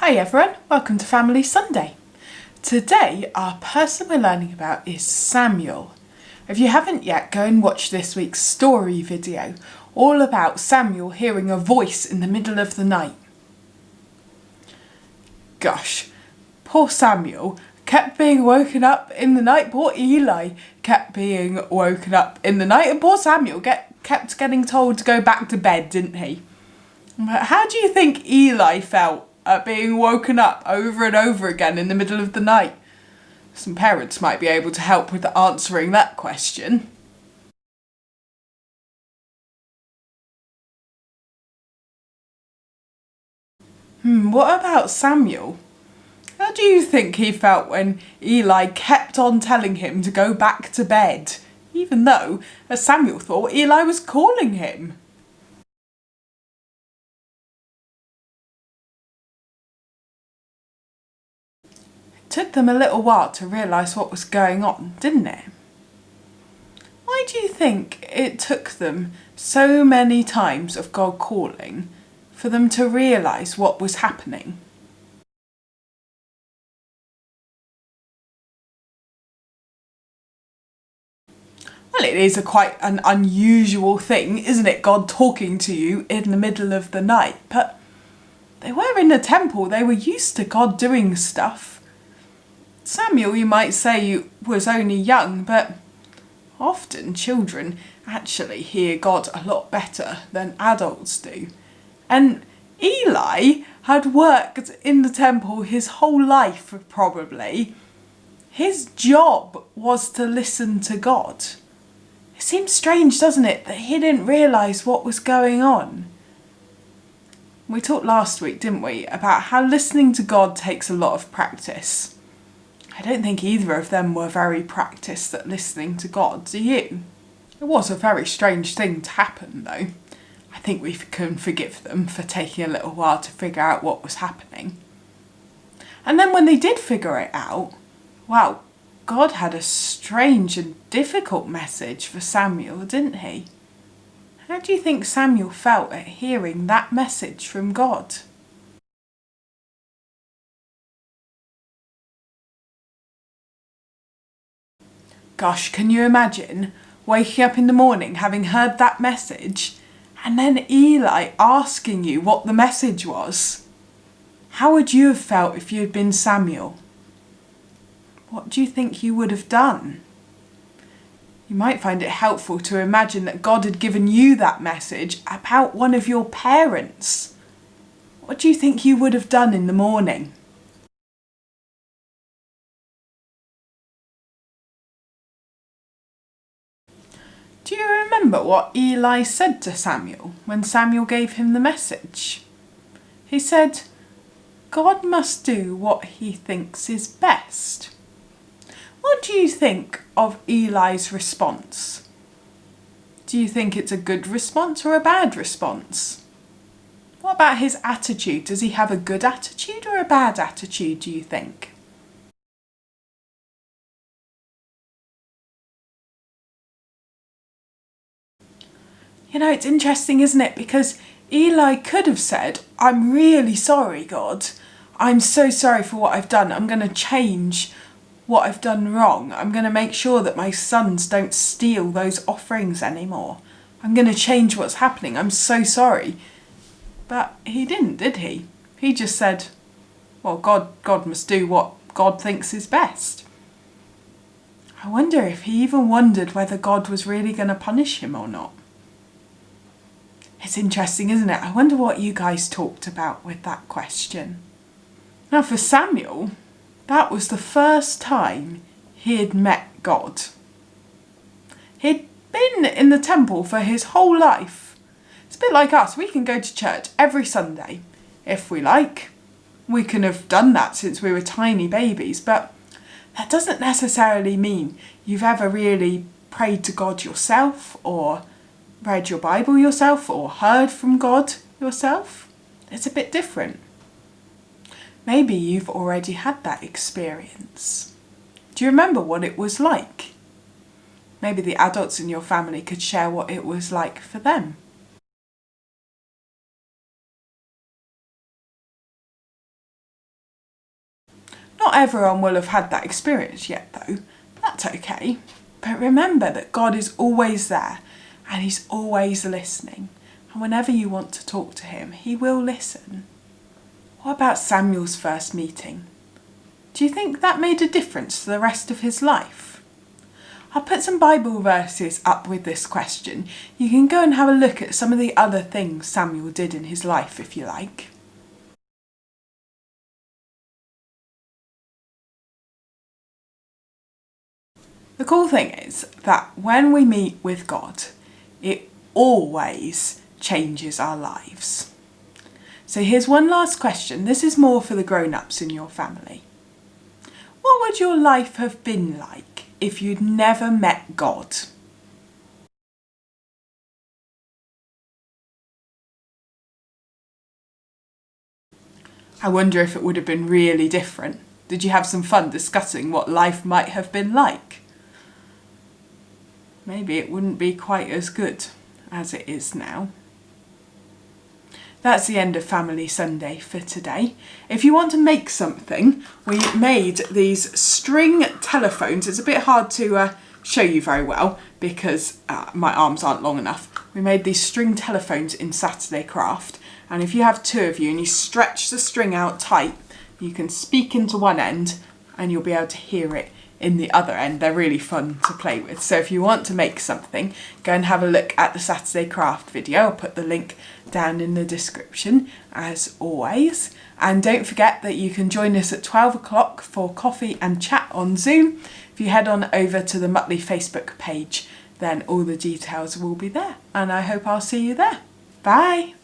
Hi everyone, welcome to Family Sunday. Today our person we're learning about is Samuel. If you haven't yet, go and watch this week's story video, all about Samuel hearing a voice in the middle of the night. Gosh, poor Samuel kept being woken up in the night. Poor Eli kept being woken up in the night, and poor Samuel kept getting told to go back to bed, didn't he? But how do you think Eli felt at being woken up over and over again in the middle of the night? Some parents might be able to help with answering that question. What about Samuel? How do you think he felt when Eli kept on telling him to go back to bed, even though, as Samuel thought, Eli was calling him? It took them a little while to realise what was going on, didn't it? Why do you think it took them so many times of God calling for them to realise what was happening? Well, it is quite an unusual thing, isn't it? God talking to you in the middle of the night. But they were in the temple, they were used to God doing stuff. Samuel, you might say, was only young, but often children actually hear God a lot better than adults do. And Eli had worked in the temple his whole life, probably. His job was to listen to God. It seems strange, doesn't it, that he didn't realise what was going on. We talked last week, didn't we, about how listening to God takes a lot of practice. I don't think either of them were very practiced at listening to God, do you? It was a very strange thing to happen, though. I think we can forgive them for taking a little while to figure out what was happening. And then when they did figure it out, wow, God had a strange and difficult message for Samuel, didn't he? How do you think Samuel felt at hearing that message from God? Gosh, can you imagine waking up in the morning having heard that message and then Eli asking you what the message was? How would you have felt if you had been Samuel? What do you think you would have done? You might find it helpful to imagine that God had given you that message about one of your parents. What do you think you would have done in the morning? Do you remember what Eli said to Samuel when Samuel gave him the message? He said, God must do what he thinks is best. What do you think of Eli's response? Do you think it's a good response or a bad response? What about his attitude? Does he have a good attitude or a bad attitude, do you think? You know, it's interesting, isn't it? Because Eli could have said, I'm really sorry, God. I'm so sorry for what I've done. I'm going to change what I've done wrong. I'm going to make sure that my sons don't steal those offerings anymore. I'm going to change what's happening. I'm so sorry. But he didn't, did he? He just said, well, God must do what God thinks is best. I wonder if he even wondered whether God was really going to punish him or not. It's interesting, isn't it? I wonder what you guys talked about with that question. Now for Samuel, that was the first time he had met God. He'd been in the temple for his whole life. It's a bit like us. We can go to church every Sunday if we like. We can have done that since we were tiny babies, but that doesn't necessarily mean you've ever really prayed to God yourself or read your Bible yourself or heard from God yourself. It's a bit different. Maybe you've already had that experience. Do you remember what it was like? Maybe the adults in your family could share what it was like for them. Not everyone will have had that experience yet though. That's okay. But remember that God is always there and he's always listening. And whenever you want to talk to him, he will listen. What about Samuel's first meeting? Do you think that made a difference to the rest of his life? I'll put some Bible verses up with this question. You can go and have a look at some of the other things Samuel did in his life if you like. The cool thing is that when we meet with God, it always changes our lives. So here's one last question. This is more for the grown-ups in your family. What would your life have been like if you'd never met God? I wonder if it would have been really different. Did you have some fun discussing what life might have been like? Maybe it wouldn't be quite as good as it is now. That's the end of Family Sunday for today. If you want to make something, we made these string telephones. It's a bit hard to show you very well because my arms aren't long enough. We made these string telephones in Saturday Craft, and if you have two of you and you stretch the string out tight, you can speak into one end and you'll be able to hear it in the other end. They're really fun to play with. So if you want to make something, go and have a look at the Saturday Craft video. I'll put the link down in the description as always. And don't forget that you can join us at 12 o'clock for coffee and chat on Zoom. If you head on over to the Mutley Facebook page, then all the details will be there. And I hope I'll see you there. Bye.